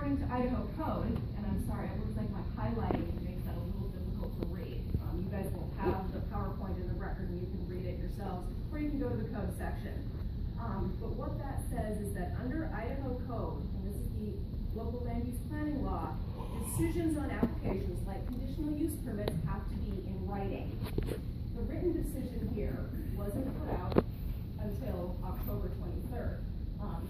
according to Idaho code, and I'm sorry, it looks like my highlighting makes that a little difficult to read. You guys will have the PowerPoint in the record and you can read it yourselves, or you can go to the code section. But what that says is that under Idaho code, and this is the local land use planning law, decisions on applications like conditional use permits have to be in writing. The written decision here wasn't put out until October 23rd.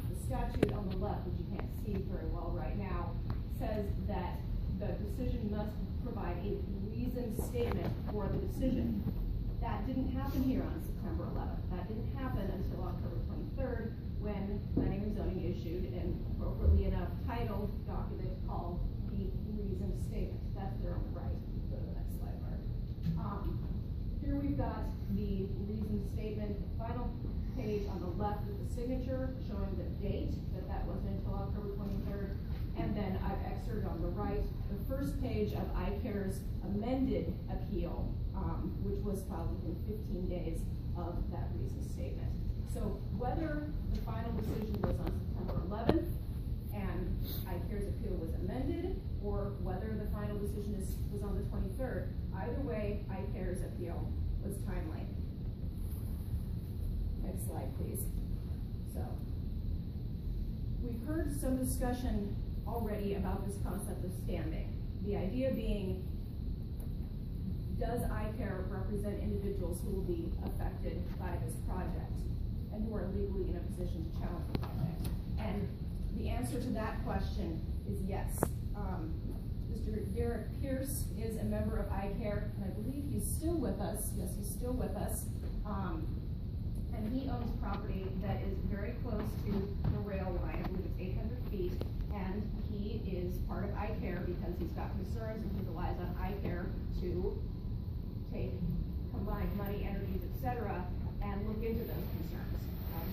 The statute on the left, which you can't see very well right now, says that the decision must provide a reasoned statement for the decision. That didn't happen here on September 11th. That didn't happen until October 23rd, when Planning and Zoning issued an appropriately enough titled document called the reasoned statement. That's there on the right. Go to the next slide, Mark. Here we've got the reasoned statement, final page on the left with the signature showing the date, that wasn't until October 23rd. And then I've excerpted on the right the first page of iCare's amended appeal, which was filed within 15 days of that reasoned statement. So whether the final decision was on September 11th and iCare's appeal was amended, or whether the final decision was on the 23rd, either way, iCare's appeal was timely. Next slide, please. So, we've heard some discussion already about this concept of standing. The idea being, does iCare represent individuals who will be affected by this project and who are legally in a position to challenge the project? And the answer to that question is yes. Mr. Derek Pierce is a member of iCare, and I believe he's still with us. Yes, he's still with us. And he owns property that is very close to the rail line. I believe it's 800 feet. And he is part of iCare because he's got concerns and he relies on iCare to take combined money, energies, etc., and look into those concerns.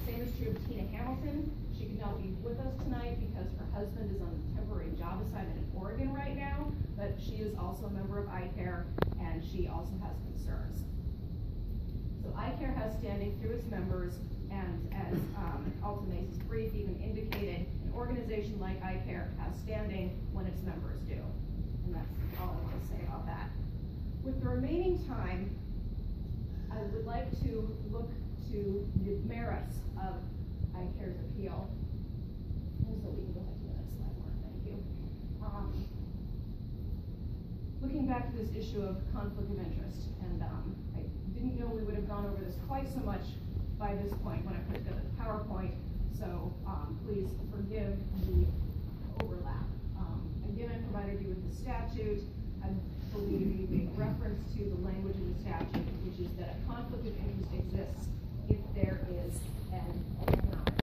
The same is true of Tina Hamilton. She could not be with us tonight because her husband is on a temporary job assignment in Oregon right now, but she is also a member of iCare, and she also has concerns. So iCare has standing through its members, and as Altamai's brief even indicated, an organization like iCare has standing when its members do. And that's all I want to say about that. With the remaining time, I would like to look to the merits of iCare's appeal. And so we can go ahead to the next slide, Mark. Thank you. Looking back to this issue of conflict of interest, and I didn't know we would have gone over this quite so much by this point when I put together the PowerPoint, so please forgive the overlap. Again, I provided you with the statute. I believe you made reference to the language in the statute, which is that a conflict of interest exists if there is